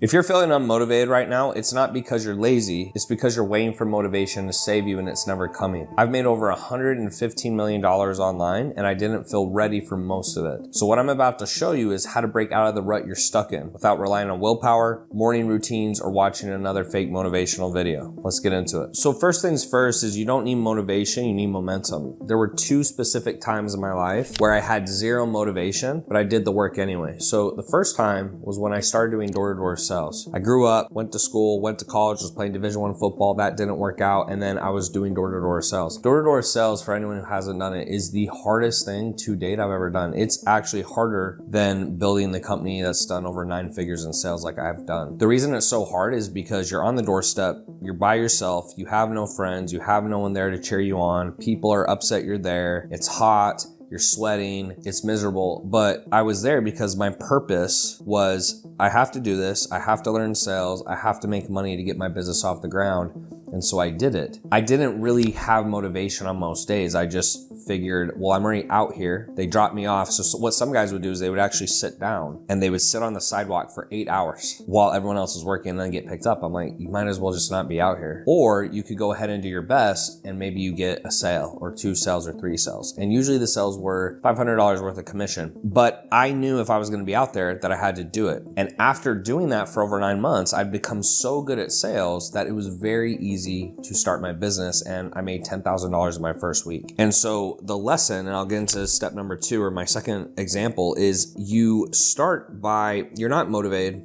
If you're feeling unmotivated right now, it's not because you're lazy, it's because you're waiting for motivation to save you and it's never coming. I've made over $115 million online and I didn't feel ready for most of it. So what I'm about to show you is how to break out of the rut you're stuck in without relying on willpower, morning routines, or watching another fake motivational video. Let's get into it. So first things first is you don't need motivation, you need momentum. There were two specific times in my life where I had zero motivation, but I did the work anyway. So the first time was when I started doing door-to-door sales. I grew up, went to school, went to college, was playing Division I football. That didn't work out. And then I was doing door-to-door sales. Door-to-door sales, for anyone who hasn't done it, is the hardest thing to date I've ever done. It's actually harder than building the company that's done over 9 figures in sales like I've done. The reason it's so hard is because you're on the doorstep, you're by yourself, you have no friends, you have no one there to cheer you on. People are upset you're there. It's hot. You're sweating, it's miserable, but I was there because my purpose was, I have to do this, I have to learn sales, I have to make money to get my business off the ground. And so I did it. I didn't really have motivation on most days. I just figured, well, I'm already out here. They dropped me off. So what some guys would do is they would actually sit down and they would sit on the sidewalk for 8 hours while everyone else is working and then get picked up. I'm like, you might as well just not be out here. Or you could go ahead and do your best and maybe you get a sale or 2 sales or 3 sales. And usually the sales were $500 worth of commission. But I knew if I was gonna be out there that I had to do it. And after doing that for over 9 months, I'd become so good at sales that it was very easy to start my business, and I made $10,000 in my first week. And so the lesson, and I'll get into step number 2 or my second example, is you start by, you're not motivated,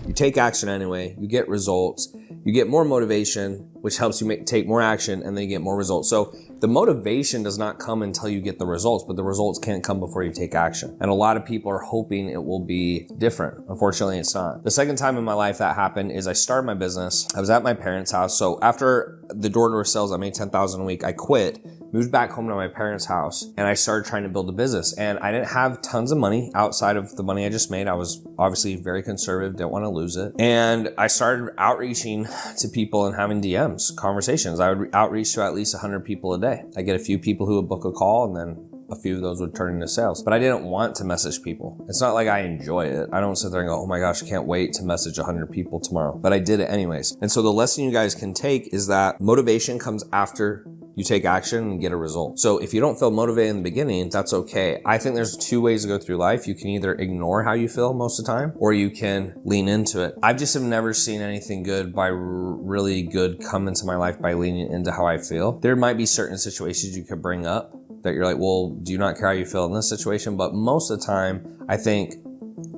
you take action anyway, you get results, you get more motivation, which helps you take more action, and then you get more results. So the motivation does not come until you get the results, but the results can't come before you take action. And a lot of people are hoping it will be different. Unfortunately, it's not. The second time in my life that happened is I started my business. I was at my parents' house. So after the door-to-door sales, I made $10,000 a week. I quit, moved back home to my parents' house, and I started trying to build a business. And I didn't have tons of money outside of the money I just made. I was obviously very conservative, didn't want to lose it. And I started outreaching to people and having DMs, conversations. I would outreach to at least 100 people a day. I get a few people who would book a call and then a few of those would turn into sales. But I didn't want to message people. It's not like I enjoy it. I don't sit there and go, oh my gosh, I can't wait to message 100 people tomorrow. But I did it anyways. And so the lesson you guys can take is that motivation comes after you take action and get a result. So if you don't feel motivated in the beginning, that's okay. I think there's 2 ways to go through life. You can either ignore how you feel most of the time, or you can lean into it. I just have never seen anything good by really good come into my life by leaning into how I feel. There might be certain situations you could bring up that you're like, well, do you not care how you feel in this situation? But most of the time, I think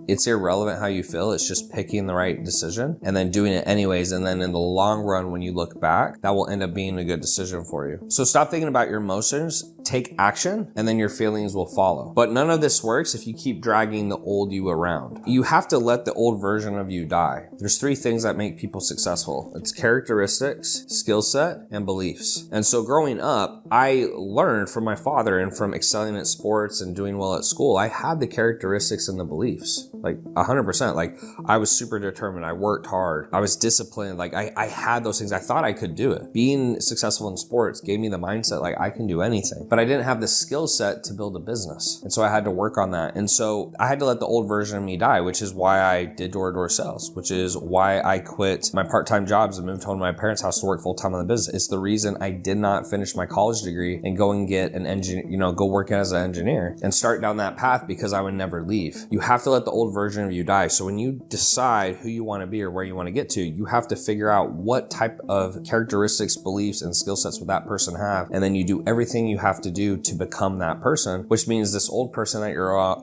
it's irrelevant how you feel. It's just picking the right decision and then doing it anyways. And then in the long run, when you look back, that will end up being a good decision for you. So stop thinking about your emotions, take action, and then your feelings will follow. But none of this works if you keep dragging the old you around. You have to let the old version of you die. There's 3 things that make people successful. It's characteristics, skill set, and beliefs. And so growing up, I learned from my father and from excelling at sports and doing well at school, I had the characteristics and the beliefs. Like 100%. Like I was super determined. I worked hard. I was disciplined. Like I had those things. I thought I could do it. Being successful in sports gave me the mindset like I can do anything. But I didn't have the skill set to build a business. And so I had to work on that. And so I had to let the old version of me die, which is why I did door-to-door sales, which is why I quit my part-time jobs and moved home to my parents' house to work full-time on the business. It's the reason I did not finish my college degree and go and get an engineer, go work as an engineer and start down that path because I would never leave. You have to let the old version of you die. So when you decide who you want to be or where you want to get to, you have to figure out what type of characteristics, beliefs, and skill sets would that person have. And then you do everything you have to do to become that person, which means this old person that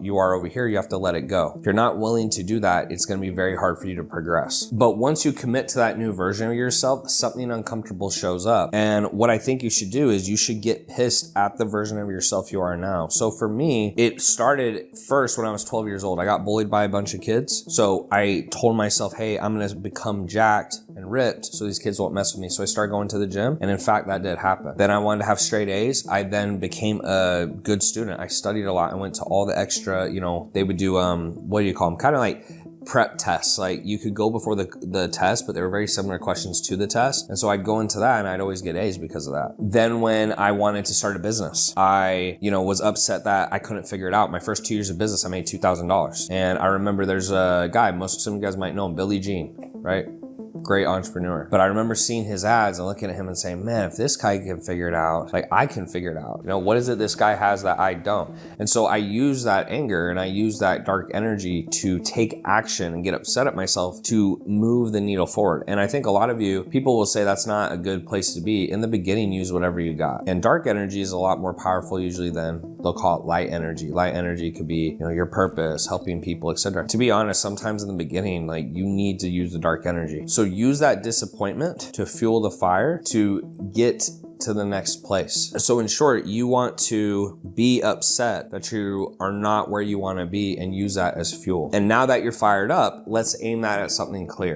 you are over here, you have to let it go. If you're not willing to do that, it's going to be very hard for you to progress. But once you commit to that new version of yourself, something uncomfortable shows up. And what I think you should do is you should get pissed at the version of yourself you are now. So for me, it started first when I was 12 years old. I got bullied by a bunch of kids. So I told myself, hey, I'm going to become jacked and ripped so these kids won't mess with me. So I started going to the gym. And in fact, that did happen. Then I wanted to have straight A's. I then became a good student. I studied a lot. I went to all the extra, they would do, what do you call them? Kind of like prep tests. Like you could go before the test, but they were very similar questions to the test. And so I'd go into that and I'd always get A's because of that. Then when I wanted to start a business, I, was upset that I couldn't figure it out. My first 2 years of business, I made $2,000. And I remember there's a guy, some of you guys might know him, Billy Jean, right? Great entrepreneur. But I remember seeing his ads and looking at him and saying, man, if this guy can figure it out, like I can figure it out. What is it this guy has that I don't? And so I use that anger and I use that dark energy to take action and get upset at myself to move the needle forward. And I think a lot of you, people will say that's not a good place to be. In the beginning, use whatever you got. And dark energy is a lot more powerful usually than they'll call it light energy. Light energy could be, your purpose, helping people, etc. To be honest, sometimes in the beginning, like you need to use the dark energy. So use that disappointment to fuel the fire to get to the next place. So in short, you want to be upset that you are not where you want to be and use that as fuel. And now that you're fired up, let's aim that at something clear.